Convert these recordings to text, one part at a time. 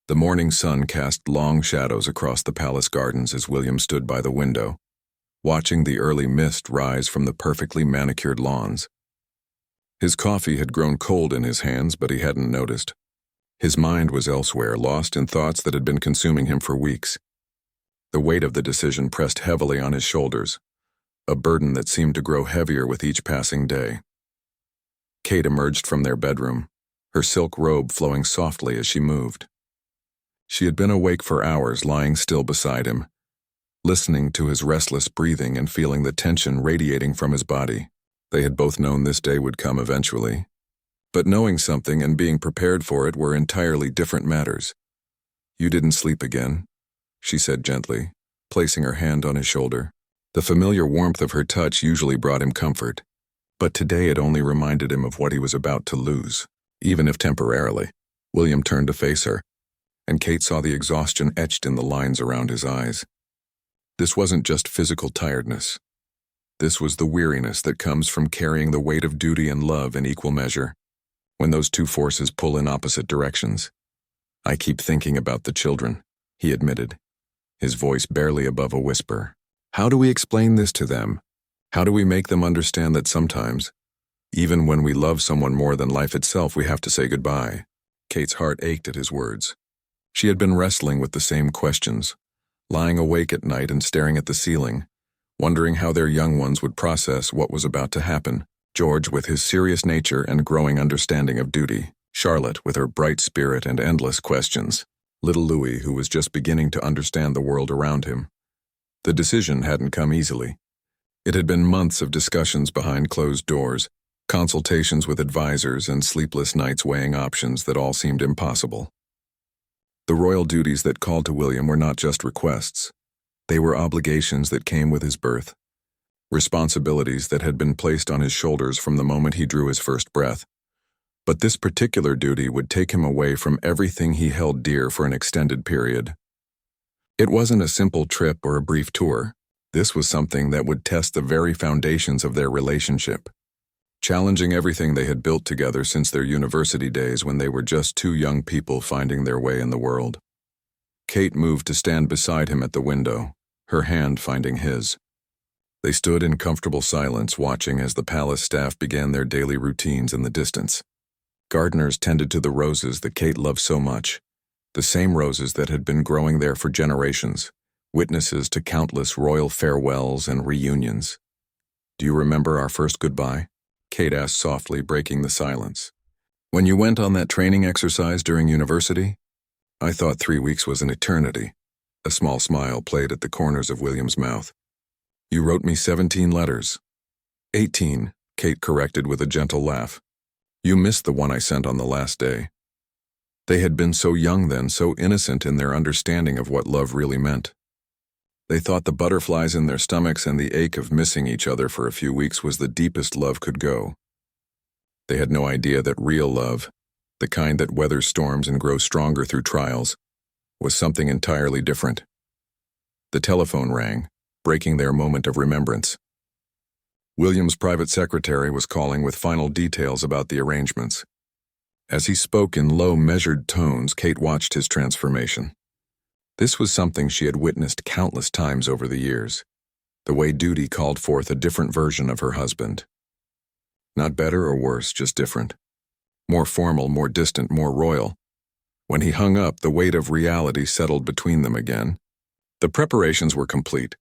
The morning sun cast long shadows across the palace gardens as William stood by the window, watching the early mist rise from the perfectly manicured lawns. His coffee had grown cold in his hands, but he hadn't noticed. His mind was elsewhere, lost in thoughts that had been consuming him for weeks. The weight of the decision pressed heavily on his shoulders, a burden that seemed to grow heavier with each passing day. Kate emerged from their bedroom, her silk robe flowing softly as she moved. She had been awake for hours, lying still beside him, listening to his restless breathing and feeling the tension radiating from his body. They had both known this day would come eventually, but knowing something and being prepared for it were entirely different matters. "You didn't sleep again," she said gently, placing her hand on his shoulder. The familiar warmth of her touch usually brought him comfort, but today it only reminded him of what he was about to lose, even if temporarily. William turned to face her, and Kate saw the exhaustion etched in the lines around his eyes. This wasn't just physical tiredness. This was the weariness that comes from carrying the weight of duty and love in equal measure, when those two forces pull in opposite directions. "I keep thinking about the children," he admitted, his voice barely above a whisper. "How do we explain this to them? How do we make them understand that sometimes, even when we love someone more than life itself, we have to say goodbye?" Kate's heart ached at his words. She had been wrestling with the same questions, lying awake at night and staring at the ceiling, wondering how their young ones would process what was about to happen. George with his serious nature and growing understanding of duty, Charlotte with her bright spirit and endless questions, little Louis who was just beginning to understand the world around him. The decision hadn't come easily. It had been months of discussions behind closed doors, consultations with advisors, and sleepless nights weighing options that all seemed impossible. The royal duties that called to William were not just requests. They were obligations that came with his birth, responsibilities that had been placed on his shoulders from the moment he drew his first breath. But this particular duty would take him away from everything he held dear for an extended period. It wasn't a simple trip or a brief tour. This was something that would test the very foundations of their relationship, challenging everything they had built together since their university days when they were just two young people finding their way in the world. Kate moved to stand beside him at the window, her hand finding his. They stood in comfortable silence, watching as the palace staff began their daily routines in the distance. Gardeners tended to the roses that Kate loved so much, the same roses that had been growing there for generations, witnesses to countless royal farewells and reunions. "Do you remember our first goodbye?" Kate asked softly, breaking the silence. "When you went on that training exercise during university? I thought 3 weeks was an eternity." A small smile played at the corners of William's mouth. "You wrote me 17 letters. 18, Kate corrected with a gentle laugh. "You missed the one I sent on the last day." They had been so young then, so innocent in their understanding of what love really meant. They thought the butterflies in their stomachs and the ache of missing each other for a few weeks was the deepest love could go. They had no idea that real love, the kind that weathers storms and grows stronger through trials, was something entirely different. The telephone rang, breaking their moment of remembrance. William's private secretary was calling with final details about the arrangements. As he spoke in low, measured tones, Kate watched his transformation. This was something she had witnessed countless times over the years, the way duty called forth a different version of her husband. Not better or worse, just different. More formal, more distant, more royal. When he hung up, the weight of reality settled between them again. The preparations were complete.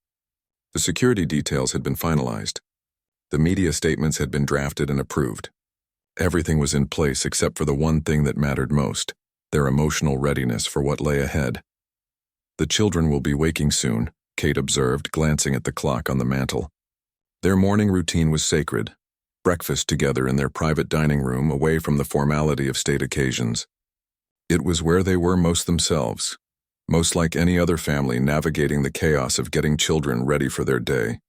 The security details had been finalized. The media statements had been drafted and approved. Everything was in place except for the one thing that mattered most, their emotional readiness for what lay ahead. "The children will be waking soon," Kate observed, glancing at the clock on the mantel. Their morning routine was sacred. Breakfast together in their private dining room, away from the formality of state occasions. It was where they were most themselves, most like any other family navigating the chaos of getting children ready for their day.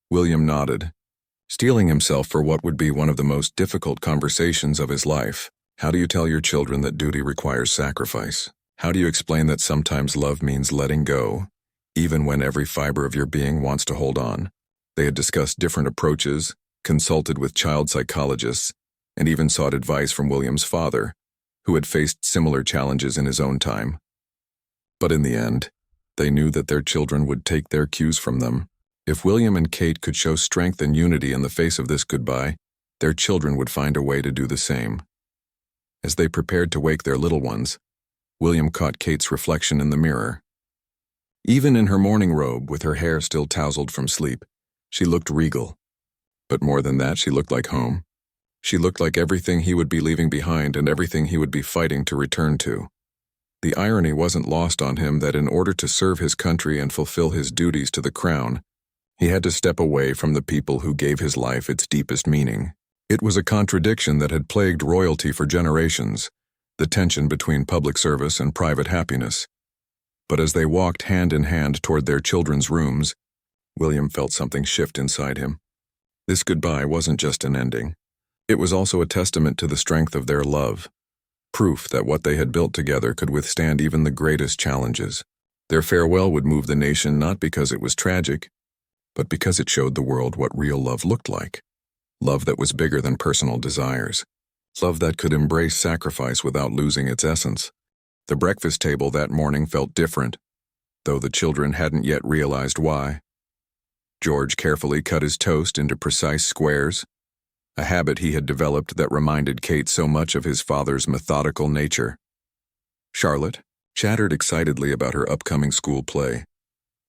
William nodded, steeling himself for what would be one of the most difficult conversations of his life. How do you tell your children that duty requires sacrifice? How do you explain that sometimes love means letting go, even when every fiber of your being wants to hold on? They had discussed different approaches, consulted with child psychologists, and even sought advice from William's father, who had faced similar challenges in his own time. But in the end, they knew that their children would take their cues from them. If William and Kate could show strength and unity in the face of this goodbye, their children would find a way to do the same. As they prepared to wake their little ones, William caught Kate's reflection in the mirror. Even in her mourning robe, with her hair still tousled from sleep, she looked regal. But more than that, she looked like home. She looked like everything he would be leaving behind and everything he would be fighting to return to. The irony wasn't lost on him that in order to serve his country and fulfill his duties to the crown, he had to step away from the people who gave his life its deepest meaning. It was a contradiction that had plagued royalty for generations, the tension between public service and private happiness. But as they walked hand in hand toward their children's rooms, William felt something shift inside him. This goodbye wasn't just an ending. It was also a testament to the strength of their love, proof that what they had built together could withstand even the greatest challenges. Their farewell would move the nation not because it was tragic, but because it showed the world what real love looked like. Love that was bigger than personal desires. Love that could embrace sacrifice without losing its essence. The breakfast table that morning felt different, though the children hadn't yet realized why. George carefully cut his toast into precise squares, a habit he had developed that reminded Kate so much of his father's methodical nature. Charlotte chattered excitedly about her upcoming school play,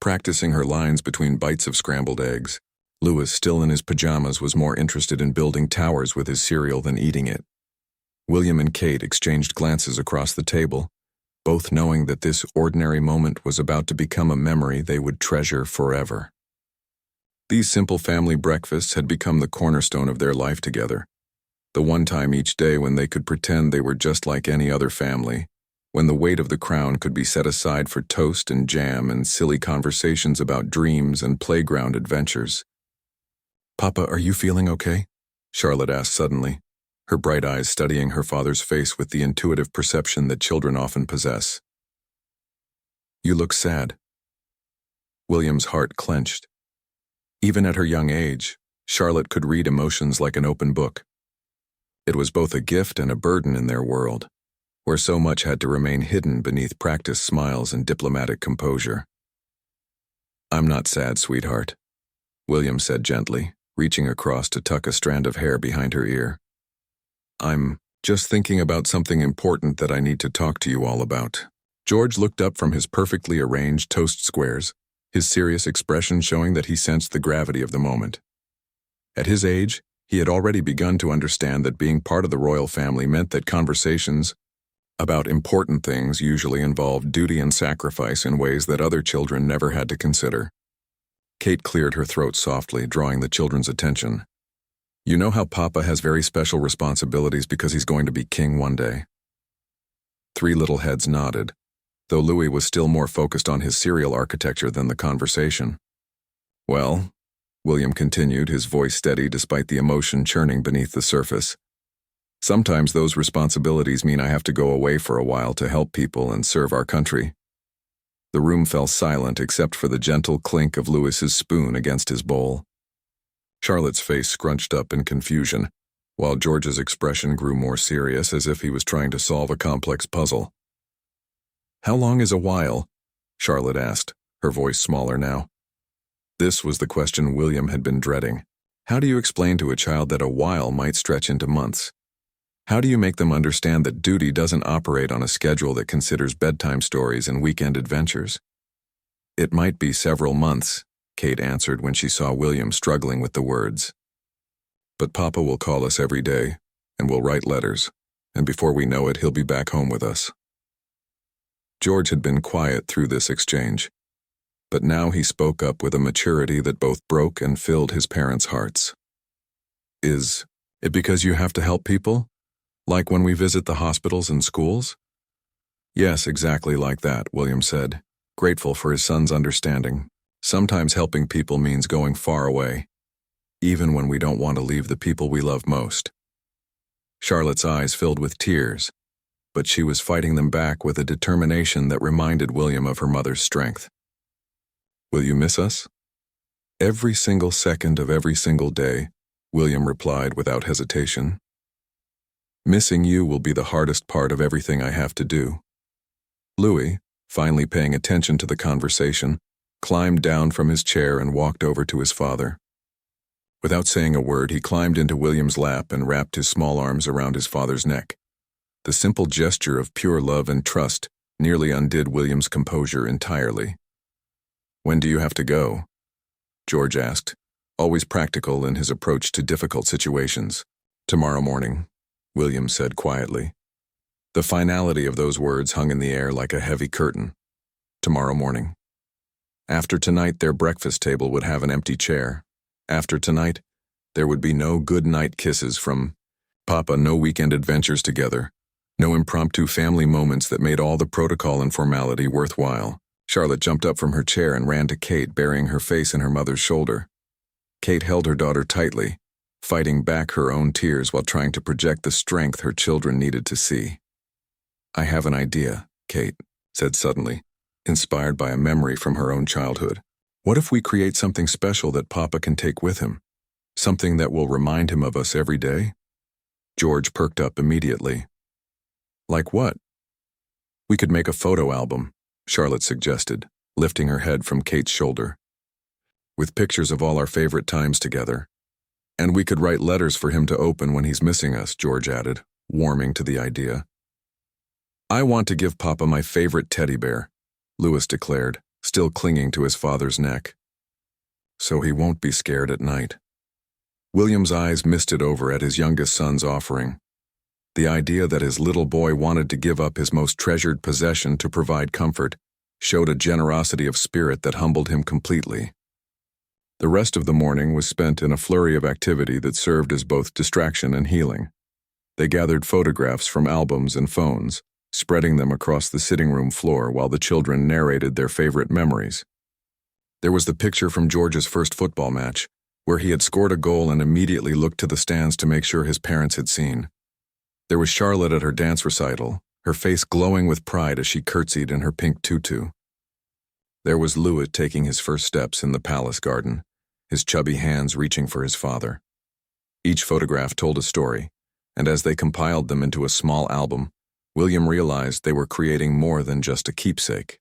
practicing her lines between bites of scrambled eggs. Louis, still in his pajamas, was more interested in building towers with his cereal than eating it. William and Kate exchanged glances across the table, both knowing that this ordinary moment was about to become a memory they would treasure forever. These simple family breakfasts had become the cornerstone of their life together, the one time each day when they could pretend they were just like any other family, when the weight of the crown could be set aside for toast and jam and silly conversations about dreams and playground adventures. "Papa, are you feeling okay?" Charlotte asked suddenly, her bright eyes studying her father's face with the intuitive perception that children often possess. "You look sad." William's heart clenched. Even at her young age, Charlotte could read emotions like an open book. It was both a gift and a burden in their world, where so much had to remain hidden beneath practiced smiles and diplomatic composure. "I'm not sad, sweetheart," William said gently, reaching across to tuck a strand of hair behind her ear. "I'm just thinking about something important that I need to talk to you all about." George looked up from his perfectly arranged toast squares, his serious expression showing that he sensed the gravity of the moment. At his age, he had already begun to understand that being part of the royal family meant that conversations about important things usually involved duty and sacrifice in ways that other children never had to consider. Kate cleared her throat softly, drawing the children's attention. "You know how Papa has very special responsibilities because he's going to be king one day?" Three little heads nodded, though Louis was still more focused on his cereal architecture than the conversation. "Well," William continued, his voice steady despite the emotion churning beneath the surface, "sometimes those responsibilities mean I have to go away for a while to help people and serve our country." The room fell silent except for the gentle clink of Louis's spoon against his bowl. Charlotte's face scrunched up in confusion, while George's expression grew more serious, as if he was trying to solve a complex puzzle. "How long is a while?" Charlotte asked, her voice smaller now. This was the question William had been dreading. How do you explain to a child that a while might stretch into months? How do you make them understand that duty doesn't operate on a schedule that considers bedtime stories and weekend adventures? "It might be several months," Kate answered when she saw William struggling with the words. "But Papa will call us every day, and we'll write letters, and before we know it, he'll be back home with us." George had been quiet through this exchange, but now he spoke up with a maturity that both broke and filled his parents' hearts. "Is it because you have to help people? Like when we visit the hospitals and schools?" "Yes, exactly like that," William said, grateful for his son's understanding. "Sometimes helping people means going far away, even when we don't want to leave the people we love most." Charlotte's eyes filled with tears, but she was fighting them back with a determination that reminded William of her mother's strength. "Will you miss us?" "Every single second of every single day," William replied without hesitation. Missing you will be the hardest part of everything I have to do." Louis, finally paying attention to the conversation, climbed down from his chair and walked over to his father. Without saying a word, he climbed into William's lap and wrapped his small arms around his father's neck. The simple gesture of pure love and trust nearly undid William's composure entirely. "When do you have to go?" George asked, always practical in his approach to difficult situations. "Tomorrow morning," William said quietly. The finality of those words hung in the air like a heavy curtain. Tomorrow morning. After tonight, their breakfast table would have an empty chair. After tonight, there would be no good-night kisses from Papa, no weekend adventures together, no impromptu family moments that made all the protocol and formality worthwhile. Charlotte jumped up from her chair and ran to Kate, burying her face in her mother's shoulder. Kate held her daughter tightly, fighting back her own tears while trying to project the strength her children needed to see. "I have an idea," Kate said suddenly, inspired by a memory from her own childhood. "What if we create something special that Papa can take with him? Something that will remind him of us every day?" George perked up immediately. "Like what?" "We could make a photo album," Charlotte suggested, lifting her head from Kate's shoulder. "With pictures of all our favorite times together. And we could write letters for him to open when he's missing us," George added, warming to the idea. "I want to give Papa my favorite teddy bear," Louis declared, still clinging to his father's neck. "So he won't be scared at night." William's eyes misted over at his youngest son's offering. The idea that his little boy wanted to give up his most treasured possession to provide comfort showed a generosity of spirit that humbled him completely. The rest of the morning was spent in a flurry of activity that served as both distraction and healing. They gathered photographs from albums and phones, spreading them across the sitting room floor while the children narrated their favorite memories. There was the picture from George's first football match, where he had scored a goal and immediately looked to the stands to make sure his parents had seen. There was Charlotte at her dance recital, her face glowing with pride as she curtsied in her pink tutu. There was Louis taking his first steps in the palace garden, his chubby hands reaching for his father. Each photograph told a story, and as they compiled them into a small album, William realized they were creating more than just a keepsake.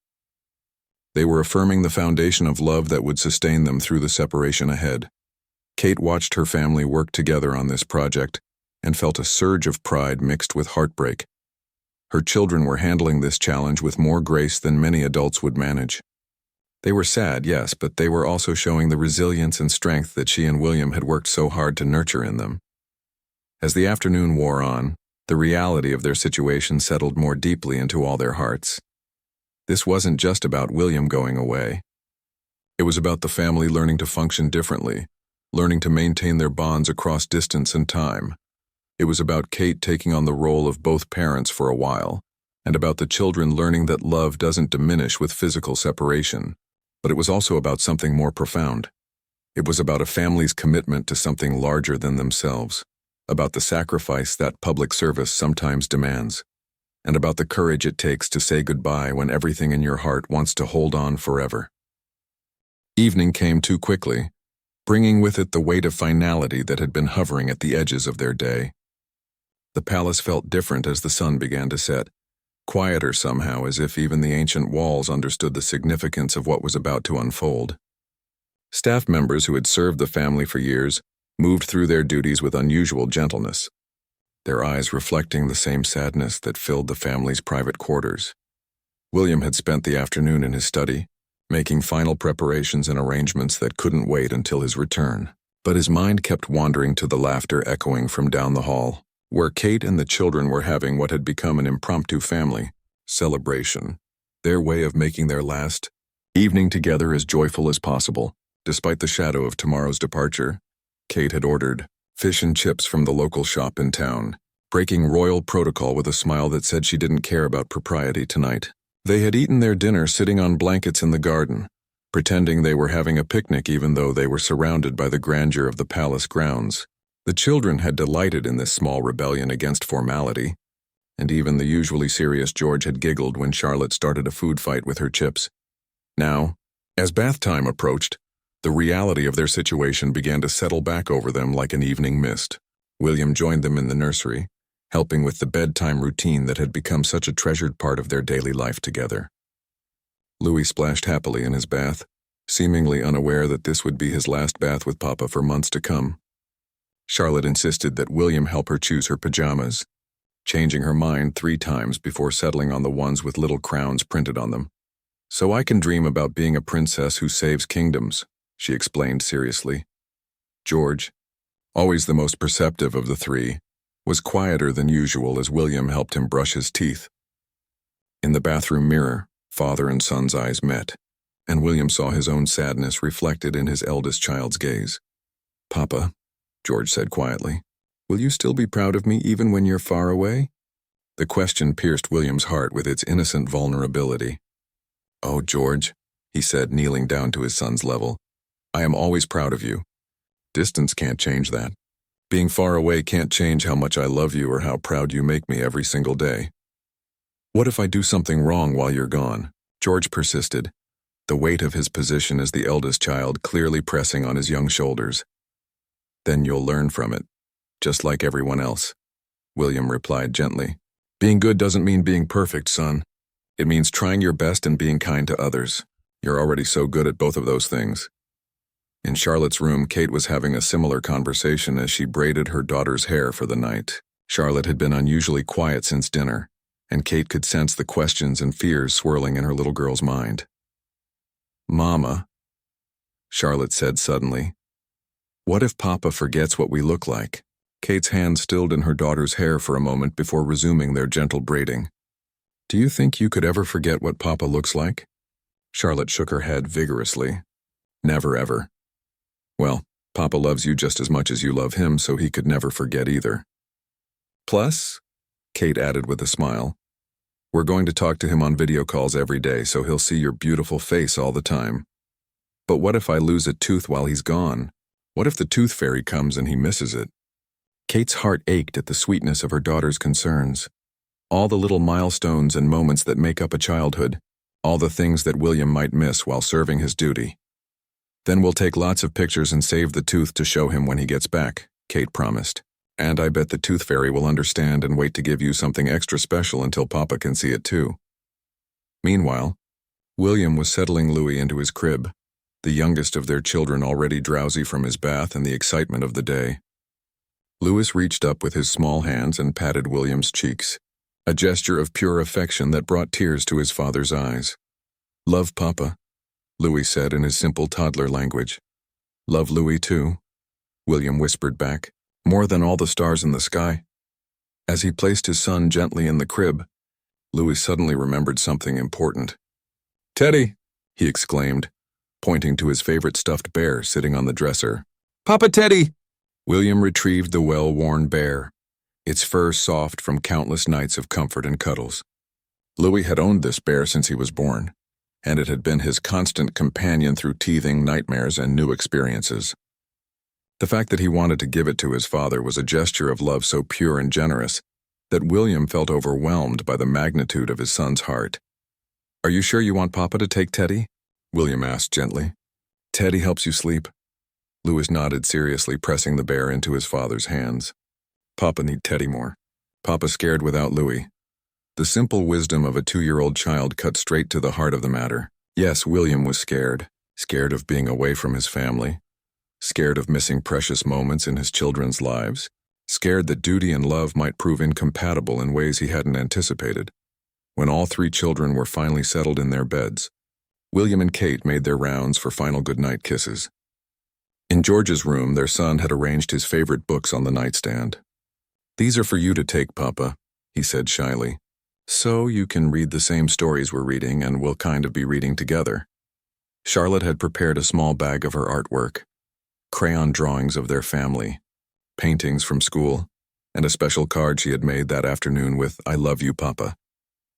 They were affirming the foundation of love that would sustain them through the separation ahead. Kate watched her family work together on this project and felt a surge of pride mixed with heartbreak. Her children were handling this challenge with more grace than many adults would manage. They were sad, yes, but they were also showing the resilience and strength that she and William had worked so hard to nurture in them. As the afternoon wore on, the reality of their situation settled more deeply into all their hearts. This wasn't just about William going away. It was about the family learning to function differently, learning to maintain their bonds across distance and time. It was about Kate taking on the role of both parents for a while, and about the children learning that love doesn't diminish with physical separation. But it was also about something more profound. It was about a family's commitment to something larger than themselves, about the sacrifice that public service sometimes demands, and about the courage it takes to say goodbye when everything in your heart wants to hold on forever. Evening came too quickly, bringing with it the weight of finality that had been hovering at the edges of their day. The palace felt different as the sun began to set, quieter somehow, as if even the ancient walls understood the significance of what was about to unfold. Staff members who had served the family for years moved through their duties with unusual gentleness, their eyes reflecting the same sadness that filled the family's private quarters. William had spent the afternoon in his study, making final preparations and arrangements that couldn't wait until his return. But his mind kept wandering to the laughter echoing from down the hall, where Kate and the children were having what had become an impromptu family celebration, their way of making their last evening together as joyful as possible. Despite the shadow of tomorrow's departure, Kate had ordered fish and chips from the local shop in town, breaking royal protocol with a smile that said she didn't care about propriety tonight. They had eaten their dinner sitting on blankets in the garden, pretending they were having a picnic even though they were surrounded by the grandeur of the palace grounds. The children had delighted in this small rebellion against formality, and even the usually serious George had giggled when Charlotte started a food fight with her chips. Now, as bath time approached, the reality of their situation began to settle back over them like an evening mist. William joined them in the nursery, helping with the bedtime routine that had become such a treasured part of their daily life together. Louis splashed happily in his bath, seemingly unaware that this would be his last bath with Papa for months to come. Charlotte insisted that William help her choose her pajamas, changing her mind 3 times before settling on the ones with little crowns printed on them. "So I can dream about being a princess who saves kingdoms," she explained seriously. George, always the most perceptive of the 3, was quieter than usual as William helped him brush his teeth. In the bathroom mirror, father and son's eyes met, and William saw his own sadness reflected in his eldest child's gaze. "Papa," George said quietly, "will you still be proud of me even when you're far away?" The question pierced William's heart with its innocent vulnerability. "Oh, George," he said, kneeling down to his son's level, "I am always proud of you. Distance can't change that. Being far away can't change how much I love you or how proud you make me every single day." "What if I do something wrong while you're gone?" George persisted, the weight of his position as the eldest child clearly pressing on his young shoulders. "Then you'll learn from it, just like everyone else," William replied gently. "Being good doesn't mean being perfect, son. It means trying your best and being kind to others. You're already so good at both of those things." In Charlotte's room, Kate was having a similar conversation as she braided her daughter's hair for the night. Charlotte had been unusually quiet since dinner, and Kate could sense the questions and fears swirling in her little girl's mind. "Mama," Charlotte said suddenly, "what if Papa forgets what we look like?" Kate's hand stilled in her daughter's hair for a moment before resuming their gentle braiding. "Do you think you could ever forget what Papa looks like?" Charlotte shook her head vigorously. "Never ever." "Well, Papa loves you just as much as you love him, so he could never forget either. Plus," Kate added with a smile, "we're going to talk to him on video calls every day, so he'll see your beautiful face all the time. But what if I lose a tooth while he's gone? What if the tooth fairy comes and he misses it?" Kate's heart ached at the sweetness of her daughter's concerns. All the little milestones and moments that make up a childhood, all the things that William might miss while serving his duty. "Then we'll take lots of pictures and save the tooth to show him when he gets back," Kate promised. "And I bet the tooth fairy will understand and wait to give you something extra special until Papa can see it too." Meanwhile, William was settling Louis into his crib, the youngest of their children already drowsy from his bath and the excitement of the day. Louis reached up with his small hands and patted William's cheeks, a gesture of pure affection that brought tears to his father's eyes. "Love Papa," Louis said in his simple toddler language. "Love Louis too," William whispered back, "more than all the stars in the sky." As he placed his son gently in the crib, Louis suddenly remembered something important. "Teddy," he exclaimed, pointing to his favorite stuffed bear sitting on the dresser. "Papa Teddy!" William retrieved the well-worn bear, its fur soft from countless nights of comfort and cuddles. Louis had owned this bear since he was born, and it had been his constant companion through teething nightmares and new experiences. The fact that he wanted to give it to his father was a gesture of love so pure and generous that William felt overwhelmed by the magnitude of his son's heart. "Are you sure you want Papa to take Teddy?" William asked gently. "Teddy helps you sleep." Louis nodded seriously, pressing the bear into his father's hands. "Papa need Teddy more. Papa's scared without Louis." The simple wisdom of a 2-year-old child cut straight to the heart of the matter. Yes, William was scared of being away from his family, scared of missing precious moments in his children's lives, scared that duty and love might prove incompatible in ways he hadn't anticipated. When all 3 children were finally settled in their beds, William and Kate made their rounds for final goodnight kisses. In George's room, their son had arranged his favorite books on the nightstand. "These are for you to take, Papa," he said shyly. "So you can read the same stories we're reading and we'll kind of be reading together." Charlotte had prepared a small bag of her artwork, crayon drawings of their family, paintings from school, and a special card she had made that afternoon with "I love you, Papa,"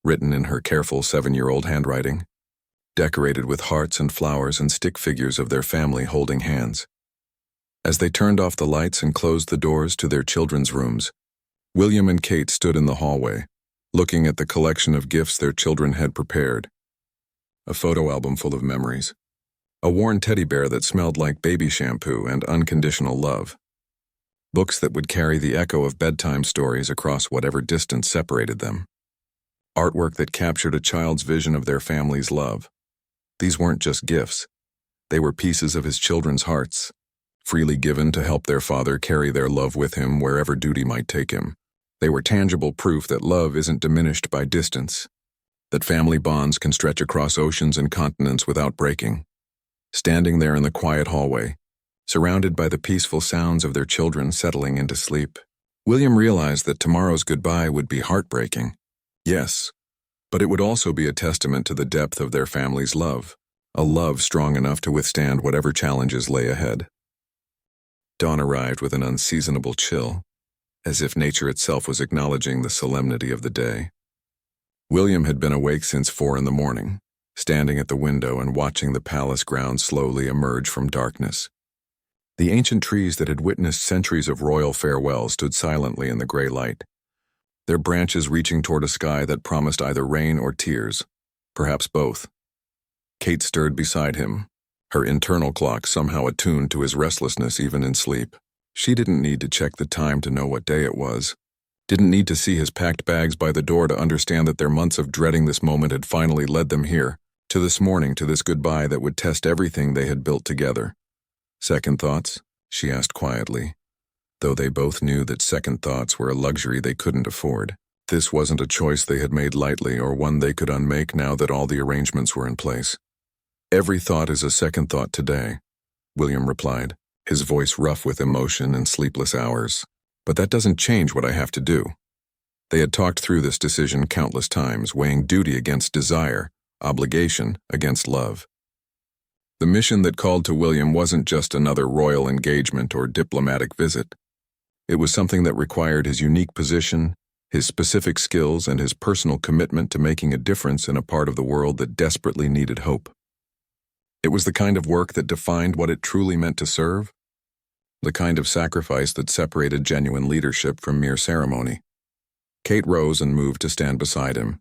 written in her careful 7-year-old handwriting, decorated with hearts and flowers and stick figures of their family holding hands. As they turned off the lights and closed the doors to their children's rooms, William and Kate stood in the hallway, looking at the collection of gifts their children had prepared. A photo album full of memories, a worn teddy bear that smelled like baby shampoo and unconditional love, Books that would carry the echo of bedtime stories across whatever distance separated them. Artwork that captured a child's vision of their family's love. These weren't just gifts. They were pieces of his children's hearts, freely given to help their father carry their love with him wherever duty might take him. They were tangible proof that love isn't diminished by distance, that family bonds can stretch across oceans and continents without breaking. Standing there in the quiet hallway, surrounded by the peaceful sounds of their children settling into sleep, William realized that tomorrow's goodbye would be heartbreaking. Yes, but it would also be a testament to the depth of their family's love, a love strong enough to withstand whatever challenges lay ahead. Dawn arrived with an unseasonable chill, as if nature itself was acknowledging the solemnity of the day. William had been awake since 4 a.m, standing at the window and watching the palace grounds slowly emerge from darkness. The ancient trees that had witnessed centuries of royal farewell stood silently in the gray light, their branches reaching toward a sky that promised either rain or tears, perhaps both. Kate stirred beside him, her internal clock somehow attuned to his restlessness even in sleep. She didn't need to check the time to know what day it was, didn't need to see his packed bags by the door to understand that their months of dreading this moment had finally led them here, to this morning, to this goodbye that would test everything they had built together. Second thoughts? She asked quietly, though they both knew that second thoughts were a luxury they couldn't afford. This wasn't a choice they had made lightly or one they could unmake now that all the arrangements were in place. Every thought is a second thought today, William replied, his voice rough with emotion and sleepless hours. But that doesn't change what I have to do. They had talked through this decision countless times, weighing duty against desire, obligation against love. The mission that called to William wasn't just another royal engagement or diplomatic visit. It was something that required his unique position, his specific skills, and his personal commitment to making a difference in a part of the world that desperately needed hope. It was the kind of work that defined what it truly meant to serve, the kind of sacrifice that separated genuine leadership from mere ceremony. Kate rose and moved to stand beside him,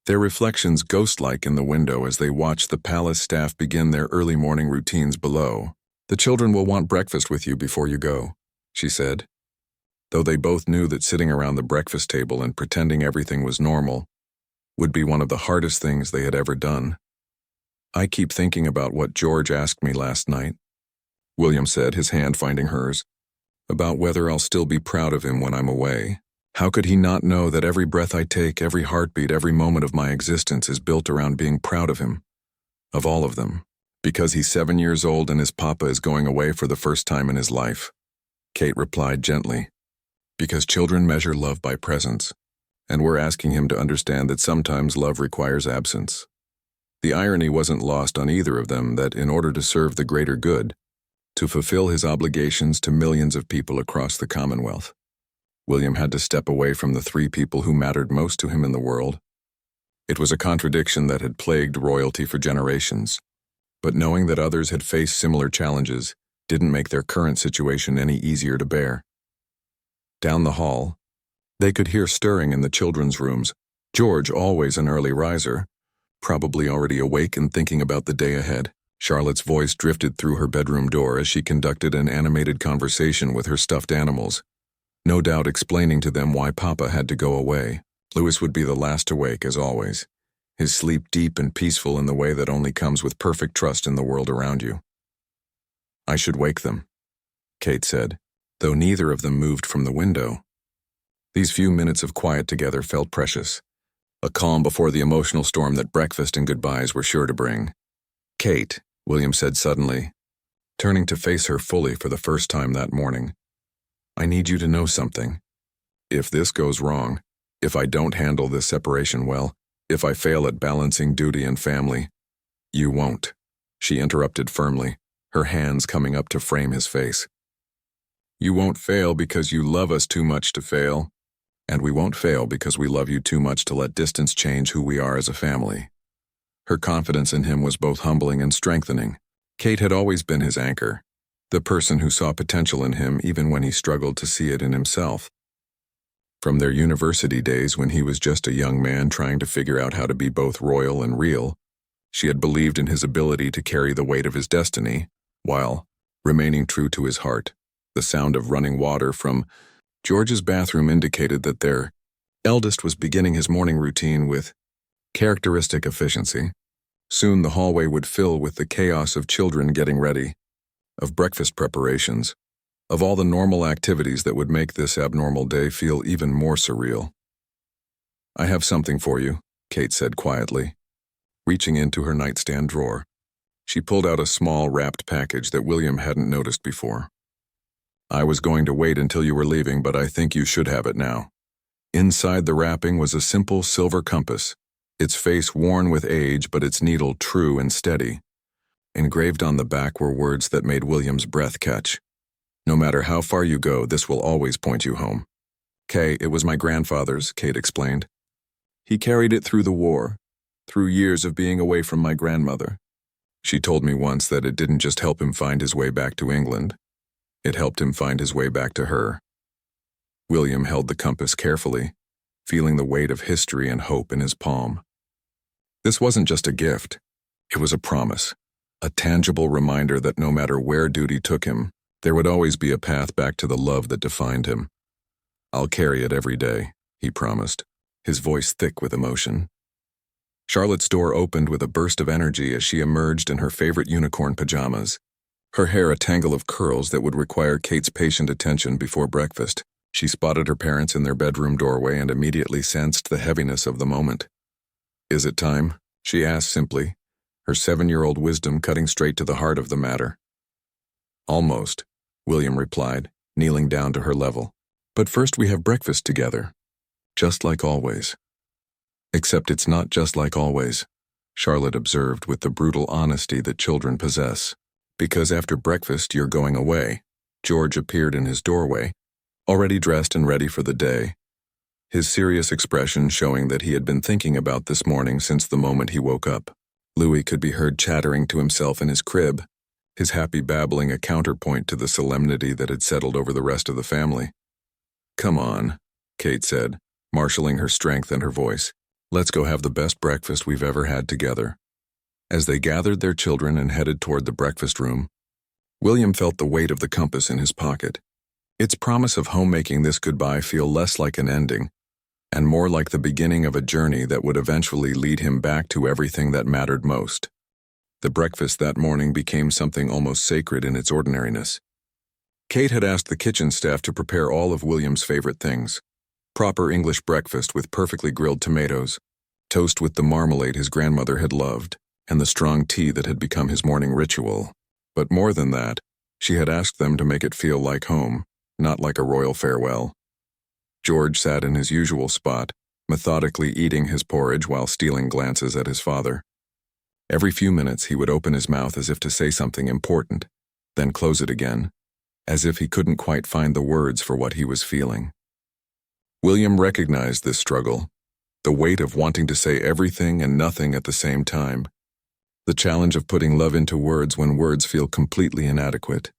their reflections ghost-like in the window as they watched the palace staff begin their early morning routines below. "The children will want breakfast with you before you go," she said, though they both knew that sitting around the breakfast table and pretending everything was normal would be one of the hardest things they had ever done. "I keep thinking about what George asked me last night," William said, his hand finding hers, "about whether I'll still be proud of him when I'm away. How could he not know that every breath I take, every heartbeat, every moment of my existence is built around being proud of him, of all of them, because he's 7 years old and his papa is going away for the first time in his life?" Kate replied gently, "Because children measure love by presence, and we're asking him to understand that sometimes love requires absence." The irony wasn't lost on either of them that in order to serve the greater good, to fulfill his obligations to millions of people across the Commonwealth, William had to step away from the 3 people who mattered most to him in the world. It was a contradiction that had plagued royalty for generations, but knowing that others had faced similar challenges didn't make their current situation any easier to bear. Down the hall, they could hear stirring in the children's rooms. George, always an early riser, probably already awake and thinking about the day ahead. Charlotte's voice drifted through her bedroom door as she conducted an animated conversation with her stuffed animals, no doubt explaining to them why Papa had to go away. Louis would be the last to wake, as always, his sleep deep and peaceful in the way that only comes with perfect trust in the world around you. "I should wake them," Kate said, though neither of them moved from the window. These few minutes of quiet together felt precious, a calm before the emotional storm that breakfast and goodbyes were sure to bring. "Kate," William said suddenly, turning to face her fully for the first time that morning, "I need you to know something. If this goes wrong, if I don't handle this separation well, if I fail at balancing duty and family—" "You won't," she interrupted firmly, her hands coming up to frame his face. "You won't fail because you love us too much to fail, and we won't fail because we love you too much to let distance change who we are as a family." Her confidence in him was both humbling and strengthening. Kate had always been his anchor, the person who saw potential in him even when he struggled to see it in himself. From their university days when he was just a young man trying to figure out how to be both royal and real, she had believed in his ability to carry the weight of his destiny, while remaining true to his heart. The sound of running water from George's bathroom indicated that their eldest was beginning his morning routine with characteristic efficiency. Soon the hallway would fill with the chaos of children getting ready, of breakfast preparations, of all the normal activities that would make this abnormal day feel even more surreal. "I have something for you," Kate said quietly. Reaching into her nightstand drawer, she pulled out a small wrapped package that William hadn't noticed before. "I was going to wait until you were leaving, but I think you should have it now." Inside the wrapping was a simple silver compass, its face worn with age but its needle true and steady. Engraved on the back were words that made William's breath catch. "No matter how far you go, this will always point you home." "Kay, it was my grandfather's," Kate explained. "He carried it through the war, through years of being away from my grandmother. She told me once that it didn't just help him find his way back to England. It helped him find his way back to her." William held the compass carefully, feeling the weight of history and hope in his palm. This wasn't just a gift. It was a promise, a tangible reminder that no matter where duty took him, there would always be a path back to the love that defined him. "I'll carry it every day," he promised, his voice thick with emotion. Charlotte's door opened with a burst of energy as she emerged in her favorite unicorn pajamas, her hair a tangle of curls that would require Kate's patient attention before breakfast. She spotted her parents in their bedroom doorway and immediately sensed the heaviness of the moment. "Is it time?" she asked simply, her 7-year-old wisdom cutting straight to the heart of the matter. "Almost," William replied, kneeling down to her level. "But first we have breakfast together. Just like always." "Except it's not just like always," Charlotte observed with the brutal honesty that children possess. "Because after breakfast you're going away." George appeared in his doorway, already dressed and ready for the day, his serious expression showing that he had been thinking about this morning since the moment he woke up. Louis could be heard chattering to himself in his crib, his happy babbling a counterpoint to the solemnity that had settled over the rest of the family. "Come on," Kate said, marshalling her strength and her voice. "Let's go have the best breakfast we've ever had together." As they gathered their children and headed toward the breakfast room, William felt the weight of the compass in his pocket. Its promise of home making this goodbye feel less like an ending, and more like the beginning of a journey that would eventually lead him back to everything that mattered most. The breakfast that morning became something almost sacred in its ordinariness. Kate had asked the kitchen staff to prepare all of William's favorite things: proper English breakfast with perfectly grilled tomatoes, toast with the marmalade his grandmother had loved, and the strong tea that had become his morning ritual. But more than that, she had asked them to make it feel like home, not like a royal farewell. George sat in his usual spot, methodically eating his porridge while stealing glances at his father. Every few minutes he would open his mouth as if to say something important, then close it again, as if he couldn't quite find the words for what he was feeling. William recognized this struggle, the weight of wanting to say everything and nothing at the same time, the challenge of putting love into words when words feel completely inadequate.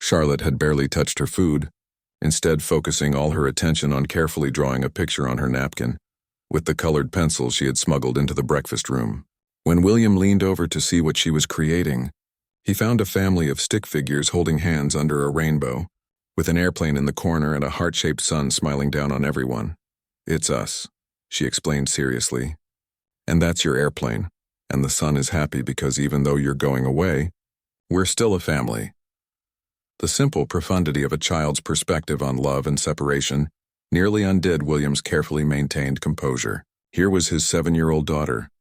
Charlotte had barely touched her food, instead focusing all her attention on carefully drawing a picture on her napkin, with the colored pencil she had smuggled into the breakfast room. When William leaned over to see what she was creating, he found a family of stick figures holding hands under a rainbow, with an airplane in the corner and a heart-shaped sun smiling down on everyone. "It's us," she explained seriously. "And that's your airplane, and the sun is happy because even though you're going away, we're still a family." The simple profundity of a child's perspective on love and separation nearly undid William's carefully maintained composure. Here was his 7-year-old daughter,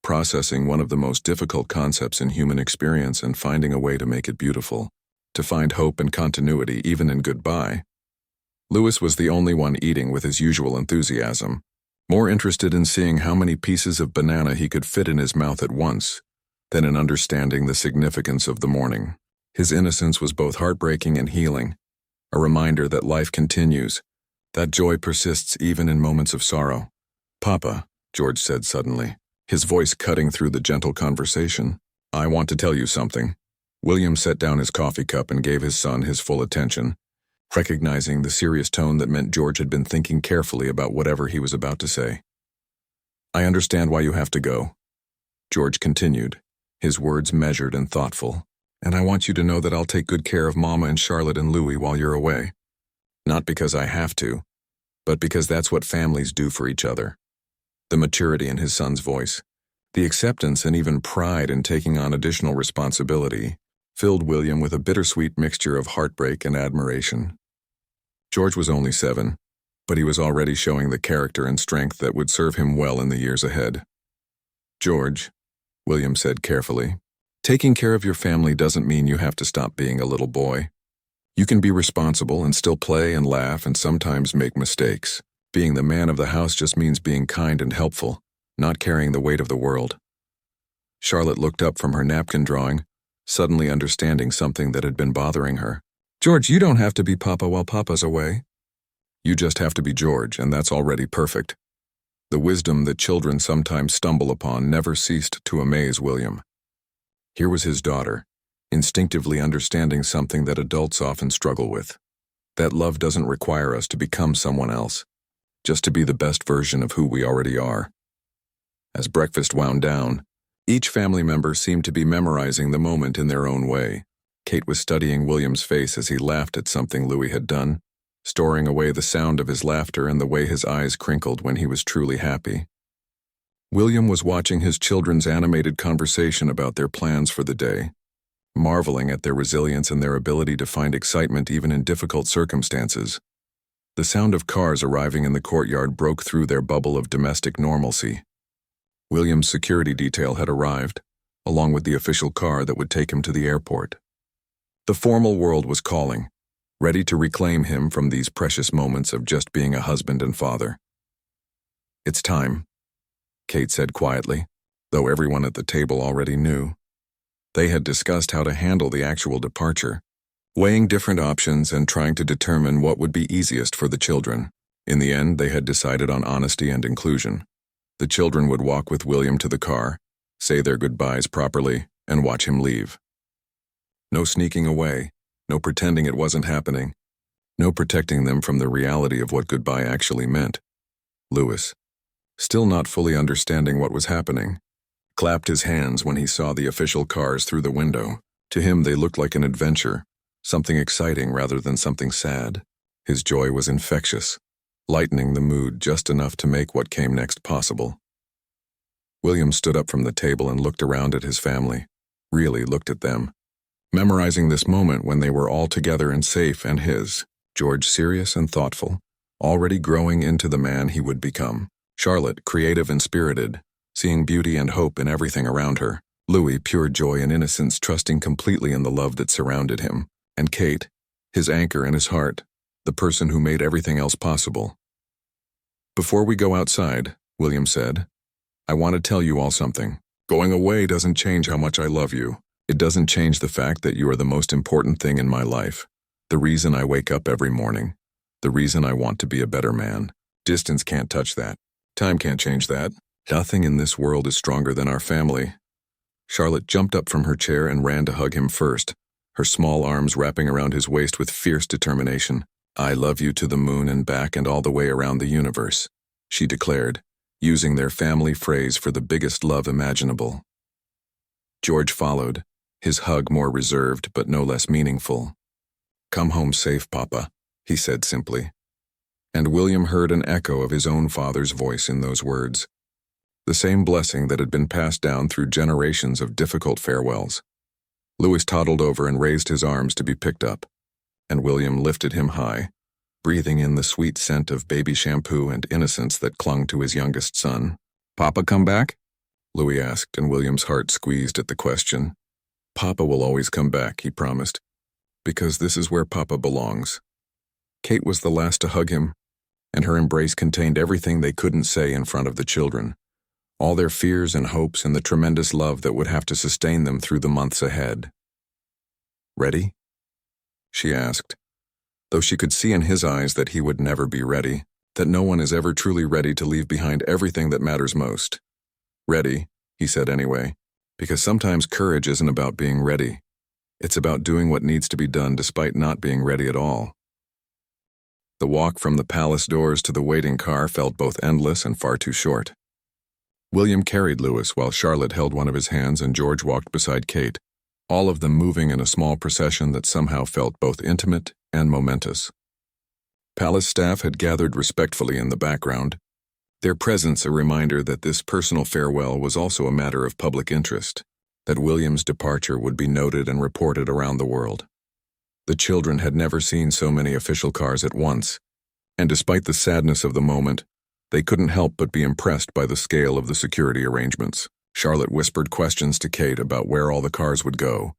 processing one of the most difficult concepts in human experience and finding a way to make it beautiful, to find hope and continuity even in goodbye. Louis was the only one eating with his usual enthusiasm, more interested in seeing how many pieces of banana he could fit in his mouth at once than in understanding the significance of the morning. His innocence was both heartbreaking and healing, a reminder that life continues, that joy persists even in moments of sorrow. "Papa," George said suddenly, his voice cutting through the gentle conversation, "I want to tell you something." William set down his coffee cup and gave his son his full attention, recognizing the serious tone that meant George had been thinking carefully about whatever he was about to say. "I understand why you have to go," George continued, his words measured and thoughtful. And I want you to know that I'll take good care of Mama and Charlotte and Louie while you're away. Not because I have to, but because that's what families do for each other. The maturity in his son's voice, the acceptance and even pride in taking on additional responsibility, filled William with a bittersweet mixture of heartbreak and admiration. George was only 7, but he was already showing the character and strength that would serve him well in the years ahead. George, William said carefully, taking care of your family doesn't mean you have to stop being a little boy. You can be responsible and still play and laugh and sometimes make mistakes. Being the man of the house just means being kind and helpful, not carrying the weight of the world. Charlotte looked up from her napkin drawing, suddenly understanding something that had been bothering her. George, you don't have to be Papa while Papa's away. You just have to be George, and that's already perfect. The wisdom that children sometimes stumble upon never ceased to amaze William. Here was his daughter, instinctively understanding something that adults often struggle with. That love doesn't require us to become someone else, just to be the best version of who we already are. As breakfast wound down, each family member seemed to be memorizing the moment in their own way. Kate was studying William's face as he laughed at something Louis had done, storing away the sound of his laughter and the way his eyes crinkled when he was truly happy. William was watching his children's animated conversation about their plans for the day, marveling at their resilience and their ability to find excitement even in difficult circumstances. The sound of cars arriving in the courtyard broke through their bubble of domestic normalcy. William's security detail had arrived, along with the official car that would take him to the airport. The formal world was calling, ready to reclaim him from these precious moments of just being a husband and father. It's time, Kate said quietly, though everyone at the table already knew. They had discussed how to handle the actual departure, weighing different options and trying to determine what would be easiest for the children. In the end, they had decided on honesty and inclusion. The children would walk with William to the car, say their goodbyes properly, and watch him leave. No sneaking away, no pretending it wasn't happening, no protecting them from the reality of what goodbye actually meant. Louis, still not fully understanding what was happening, clapped his hands when he saw the official cars through the window. To him, they looked like an adventure, something exciting rather than something sad. His joy was infectious, lightening the mood just enough to make what came next possible. William stood up from the table and looked around at his family, really looked at them, memorizing this moment when they were all together and safe, and George serious and thoughtful, already growing into the man he would become. Charlotte, creative and spirited, seeing beauty and hope in everything around her. Louis, pure joy and innocence, trusting completely in the love that surrounded him. And Kate, his anchor in his heart, the person who made everything else possible. Before we go outside, William said, I want to tell you all something. Going away doesn't change how much I love you. It doesn't change the fact that you are the most important thing in my life. The reason I wake up every morning. The reason I want to be a better man. Distance can't touch that. Time can't change that. Nothing in this world is stronger than our family. Charlotte jumped up from her chair and ran to hug him first, her small arms wrapping around his waist with fierce determination. I love you to the moon and back and all the way around the universe, she declared, using their family phrase for the biggest love imaginable. George followed, his hug more reserved but no less meaningful. Come home safe, Papa, he said simply. And William heard an echo of his own father's voice in those words, the same blessing that had been passed down through generations of difficult farewells. Louis toddled over and raised his arms to be picked up, and William lifted him high, breathing in the sweet scent of baby shampoo and innocence that clung to his youngest son. Papa come back? Louis asked, and William's heart squeezed at the question. Papa will always come back, he promised, because this is where Papa belongs. Kate was the last to hug him, and her embrace contained everything they couldn't say in front of the children, all their fears and hopes and the tremendous love that would have to sustain them through the months ahead. Ready? She asked, though she could see in his eyes that he would never be ready, that no one is ever truly ready to leave behind everything that matters most. Ready, he said anyway, because sometimes courage isn't about being ready. It's about doing what needs to be done despite not being ready at all. The walk from the palace doors to the waiting car felt both endless and far too short. William carried Louis while Charlotte held one of his hands and George walked beside Kate, all of them moving in a small procession that somehow felt both intimate and momentous. Palace staff had gathered respectfully in the background, their presence a reminder that this personal farewell was also a matter of public interest, that William's departure would be noted and reported around the world. The children had never seen so many official cars at once, and despite the sadness of the moment, they couldn't help but be impressed by the scale of the security arrangements. Charlotte whispered questions to Kate about where all the cars would go,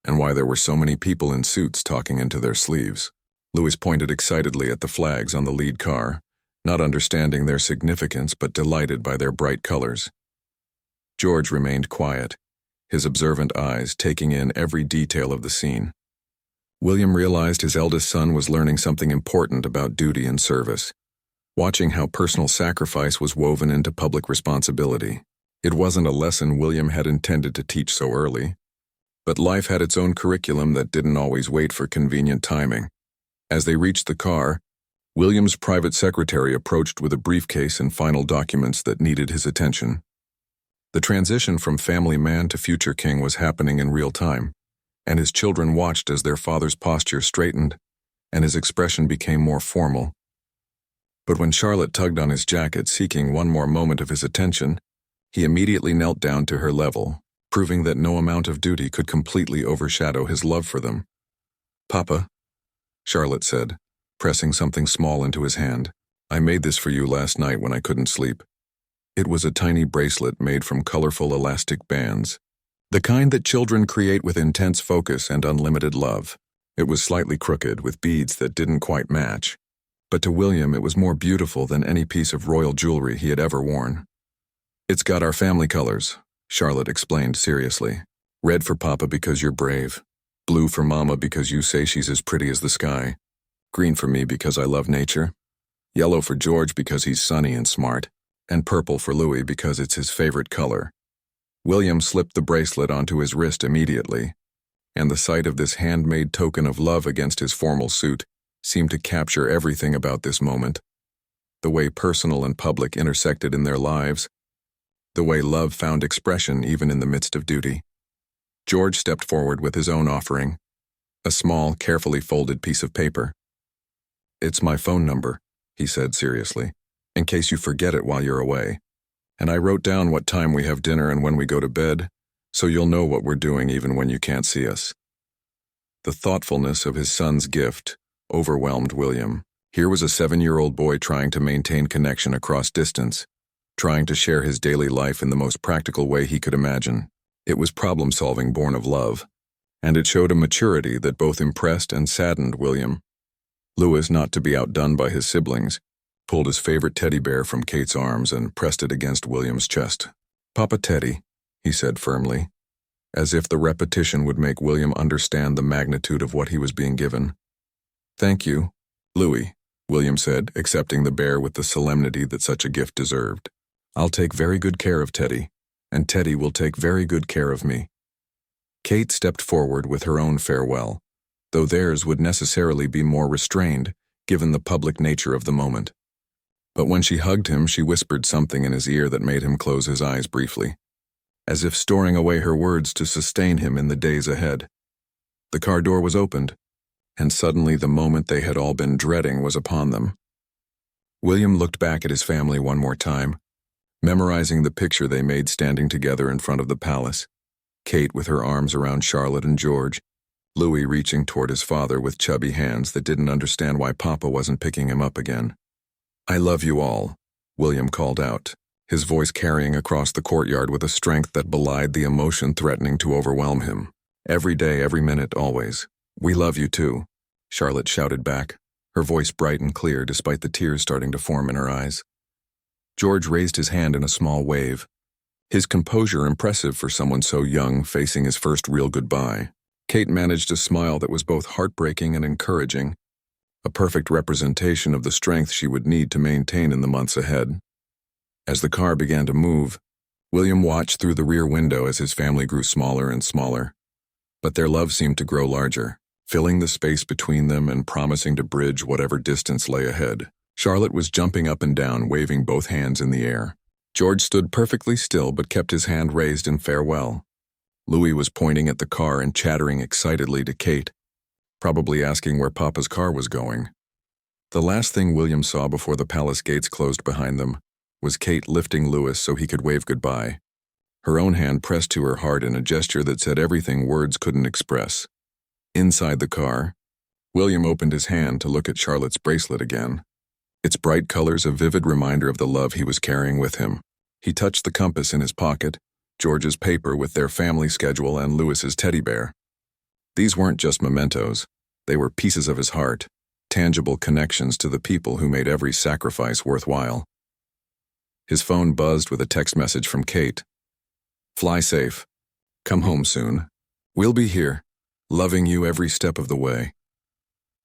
and why there were so many people in suits talking into their sleeves. Louis pointed excitedly at the flags on the lead car, not understanding their significance but delighted by their bright colors. George remained quiet, his observant eyes taking in every detail of the scene. William realized his eldest son was learning something important about duty and service, watching how personal sacrifice was woven into public responsibility. It wasn't a lesson William had intended to teach so early, but life had its own curriculum that didn't always wait for convenient timing. As they reached the car, William's private secretary approached with a briefcase and final documents that needed his attention. The transition from family man to future king was happening in real time, and his children watched as their father's posture straightened and his expression became more formal. But when Charlotte tugged on his jacket seeking one more moment of his attention, he immediately knelt down to her level, proving that no amount of duty could completely overshadow his love for them. "Papa," Charlotte said, pressing something small into his hand. "I made this for you last night when I couldn't sleep." It was a tiny bracelet made from colorful elastic bands, the kind that children create with intense focus and unlimited love. It was slightly crooked, with beads that didn't quite match, but to William it was more beautiful than any piece of royal jewelry he had ever worn. "It's got our family colors," Charlotte explained seriously. "Red for Papa because you're brave, blue for Mama because you say she's as pretty as the sky, green for me because I love nature, yellow for George because he's sunny and smart, and purple for Louis because it's his favorite color." William slipped the bracelet onto his wrist immediately, and the sight of this handmade token of love against his formal suit seemed to capture everything about this moment. The way personal and public intersected in their lives, the way love found expression even in the midst of duty. George stepped forward with his own offering, a small, carefully folded piece of paper. "It's my phone number," he said seriously, "in case you forget it while you're away. And I wrote down what time we have dinner and when we go to bed, so you'll know what we're doing even when you can't see us." The thoughtfulness of his son's gift overwhelmed William. Here was a 7-year-old boy trying to maintain connection across distance, trying to share his daily life in the most practical way he could imagine. It was problem-solving born of love, and it showed a maturity that both impressed and saddened William. Louis, not to be outdone by his siblings, pulled his favorite teddy bear from Kate's arms and pressed it against William's chest. "Papa Teddy," he said firmly, as if the repetition would make William understand the magnitude of what he was being given. "Thank you, Louis," William said, accepting the bear with the solemnity that such a gift deserved. "I'll take very good care of Teddy, and Teddy will take very good care of me." Kate stepped forward with her own farewell, though theirs would necessarily be more restrained, given the public nature of the moment. But when she hugged him, she whispered something in his ear that made him close his eyes briefly, as if storing away her words to sustain him in the days ahead. The car door was opened, and suddenly the moment they had all been dreading was upon them. William looked back at his family one more time, memorizing the picture they made standing together in front of the palace. Kate with her arms around Charlotte and George, Louis reaching toward his father with chubby hands that didn't understand why Papa wasn't picking him up again. "I love you all," William called out, his voice carrying across the courtyard with a strength that belied the emotion threatening to overwhelm him. "Every day, every minute, always. We love you too," Charlotte shouted back, her voice bright and clear despite the tears starting to form in her eyes. George raised his hand in a small wave, his composure impressive for someone so young facing his first real goodbye. Kate managed a smile that was both heartbreaking and encouraging, a perfect representation of the strength she would need to maintain in the months ahead. As the car began to move, William watched through the rear window as his family grew smaller and smaller. But their love seemed to grow larger, filling the space between them and promising to bridge whatever distance lay ahead. Charlotte was jumping up and down, waving both hands in the air. George stood perfectly still but kept his hand raised in farewell. Louis was pointing at the car and chattering excitedly to Kate, probably asking where Papa's car was going. The last thing William saw before the palace gates closed behind them was Kate lifting Louis so he could wave goodbye, her own hand pressed to her heart in a gesture that said everything words couldn't express. Inside the car, William opened his hand to look at Charlotte's bracelet again, its bright colors a vivid reminder of the love he was carrying with him. He touched the compass in his pocket, George's paper with their family schedule, and Louis's teddy bear. These weren't just mementos, they were pieces of his heart, tangible connections to the people who made every sacrifice worthwhile. His phone buzzed with a text message from Kate. "Fly safe. Come home soon. We'll be here, loving you every step of the way."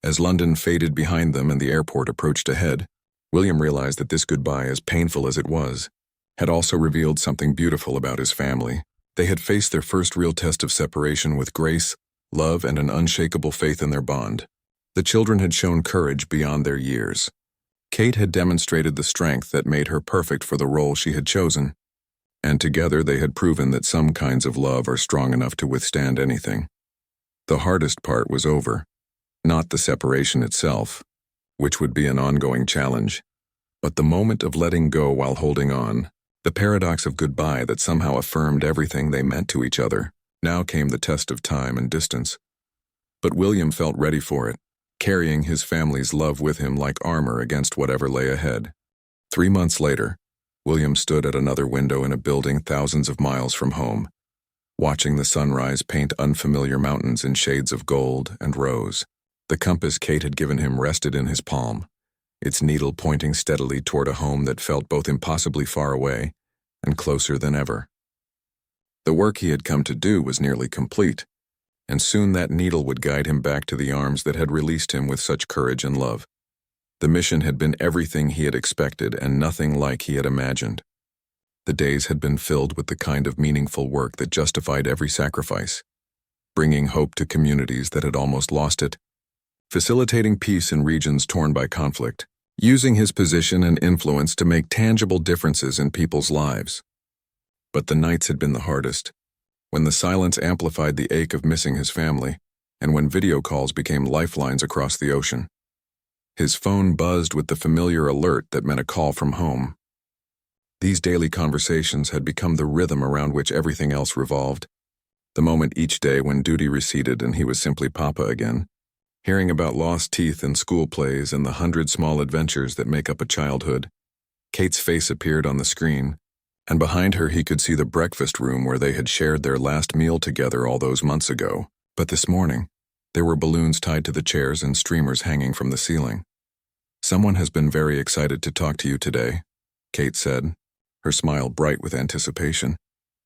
As London faded behind them and the airport approached ahead, William realized that this goodbye, as painful as it was, had also revealed something beautiful about his family. They had faced their first real test of separation with grace, love, and an unshakable faith in their bond. The children had shown courage beyond their years. Kate had demonstrated the strength that made her perfect for the role she had chosen, and together they had proven that some kinds of love are strong enough to withstand anything. The hardest part was over, not the separation itself, which would be an ongoing challenge, but the moment of letting go while holding on, the paradox of goodbye that somehow affirmed everything they meant to each other. Now came the test of time and distance. But William felt ready for it, carrying his family's love with him like armor against whatever lay ahead. 3 months later, William stood at another window in a building thousands of miles from home, watching the sunrise paint unfamiliar mountains in shades of gold and rose. The compass Kate had given him rested in his palm, its needle pointing steadily toward a home that felt both impossibly far away and closer than ever. The work he had come to do was nearly complete, and soon that needle would guide him back to the arms that had released him with such courage and love. The mission had been everything he had expected and nothing like he had imagined. The days had been filled with the kind of meaningful work that justified every sacrifice, bringing hope to communities that had almost lost it, facilitating peace in regions torn by conflict, using his position and influence to make tangible differences in people's lives. But the nights had been the hardest, when the silence amplified the ache of missing his family, and when video calls became lifelines across the ocean. His phone buzzed with the familiar alert that meant a call from home. These daily conversations had become the rhythm around which everything else revolved. The moment each day when duty receded and he was simply Papa again, hearing about lost teeth and school plays and the 100 small adventures that make up a childhood. Kate's face appeared on the screen, and behind her he could see the breakfast room where they had shared their last meal together all those months ago. But this morning, there were balloons tied to the chairs and streamers hanging from the ceiling. "Someone has been very excited to talk to you today," Kate said, her smile bright with anticipation.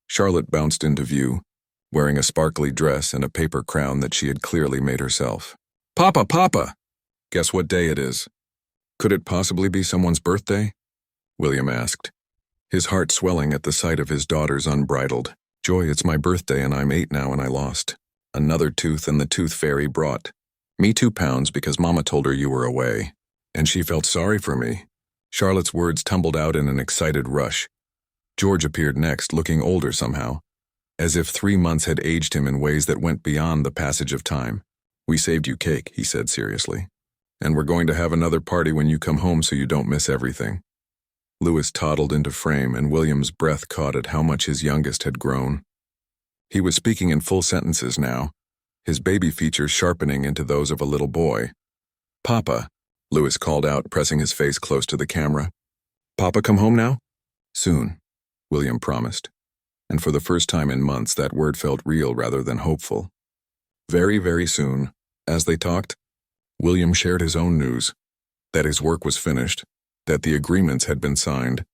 Charlotte bounced into view, wearing a sparkly dress and a paper crown that she had clearly made herself. "Papa, Papa! Guess what day it is? Could it possibly be someone's birthday?" William asked, his heart swelling at the sight of his daughter's unbridled joy. "It's my birthday and I'm 8 now and I lost another tooth, and the tooth fairy brought me 2 pounds because Mama told her you were away, and she felt sorry for me." Charlotte's words tumbled out in an excited rush. George appeared next, looking older somehow, as if 3 months had aged him in ways that went beyond the passage of time. "We saved you cake," he said seriously, "and we're going to have another party when you come home so you don't miss everything." Louis toddled into frame, and William's breath caught at how much his youngest had grown. He was speaking in full sentences now, his baby features sharpening into those of a little boy. "Papa," Louis called out, pressing his face close to the camera. "Papa come home now?" "Soon," William promised, and for the first time in months that word felt real rather than hopeful. Very, very soon. As they talked, William shared his own news, that his work was finished, that the agreements had been signed,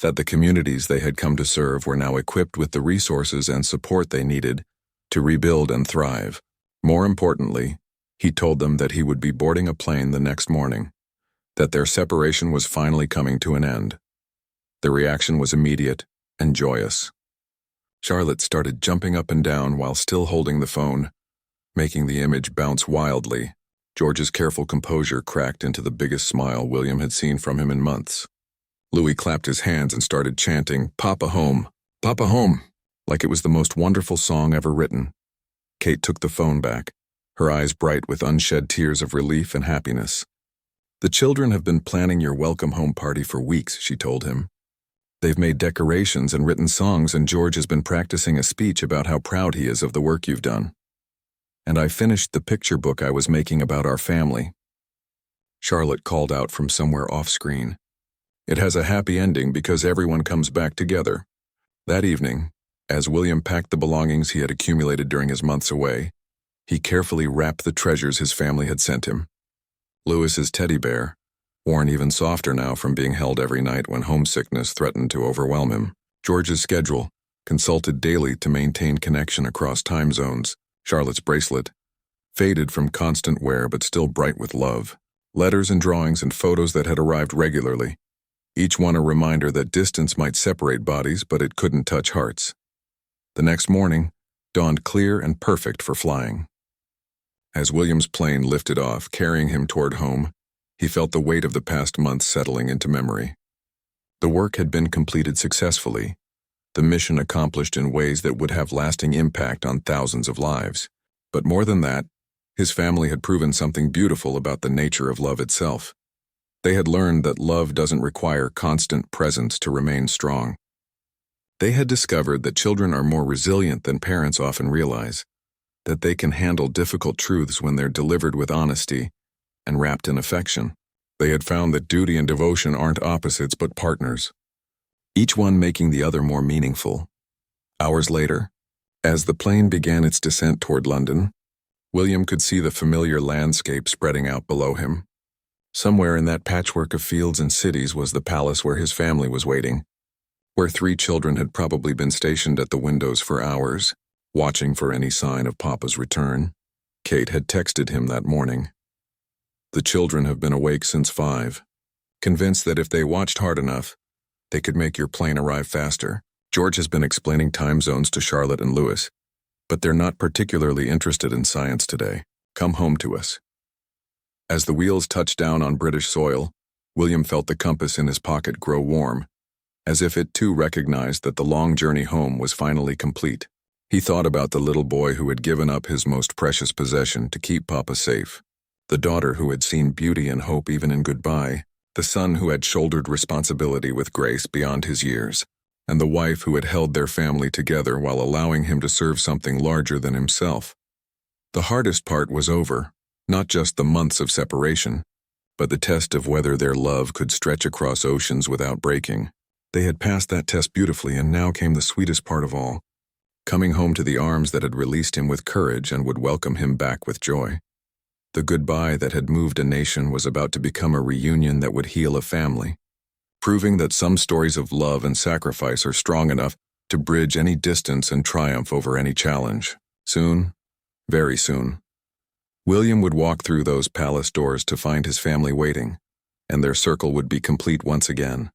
that the communities they had come to serve were now equipped with the resources and support they needed to rebuild and thrive. More importantly, he told them that he would be boarding a plane the next morning, that their separation was finally coming to an end. The reaction was immediate and joyous. Charlotte started jumping up and down while still holding the phone, making the image bounce wildly. George's careful composure cracked into the biggest smile William had seen from him in months. Louis clapped his hands and started chanting, "Papa home! Papa home!" like it was the most wonderful song ever written. Kate took the phone back, her eyes bright with unshed tears of relief and happiness. "The children have been planning your welcome home party for weeks," she told him. "They've made decorations and written songs, and George has been practicing a speech about how proud he is of the work you've done. And I finished the picture book I was making about our family." Charlotte called out from somewhere off-screen. "It has a happy ending because everyone comes back together." That evening, as William packed the belongings he had accumulated during his months away, he carefully wrapped the treasures his family had sent him. Louis's teddy bear, worn even softer now from being held every night when homesickness threatened to overwhelm him. George's schedule, consulted daily to maintain connection across time zones. Charlotte's bracelet, faded from constant wear but still bright with love. Letters and drawings and photos that had arrived regularly, each one a reminder that distance might separate bodies, but it couldn't touch hearts. The next morning dawned clear and perfect for flying. As William's plane lifted off, carrying him toward home, he felt the weight of the past months settling into memory. The work had been completed successfully, the mission accomplished in ways that would have lasting impact on thousands of lives. But more than that, his family had proven something beautiful about the nature of love itself. They had learned that love doesn't require constant presence to remain strong. They had discovered that children are more resilient than parents often realize, that they can handle difficult truths when they're delivered with honesty and wrapped in affection. They had found that duty and devotion aren't opposites but partners, each one making the other more meaningful. Hours later, as the plane began its descent toward London, William could see the familiar landscape spreading out below him. Somewhere in that patchwork of fields and cities was the palace where his family was waiting, where 3 children had probably been stationed at the windows for hours, watching for any sign of Papa's return. Kate had texted him that morning. "The children have been awake since 5, convinced that if they watched hard enough, they could make your plane arrive faster. George has been explaining time zones to Charlotte and Louis, but they're not particularly interested in science today. Come home to us." As the wheels touched down on British soil, William felt the compass in his pocket grow warm, as if it too recognized that the long journey home was finally complete. He thought about the little boy who had given up his most precious possession to keep Papa safe, the daughter who had seen beauty and hope even in goodbye, the son who had shouldered responsibility with grace beyond his years, and the wife who had held their family together while allowing him to serve something larger than himself. The hardest part was over, not just the months of separation, but the test of whether their love could stretch across oceans without breaking. They had passed that test beautifully, and now came the sweetest part of all, coming home to the arms that had released him with courage and would welcome him back with joy. The goodbye that had moved a nation was about to become a reunion that would heal a family, proving that some stories of love and sacrifice are strong enough to bridge any distance and triumph over any challenge. Soon, very soon, William would walk through those palace doors to find his family waiting, and their circle would be complete once again.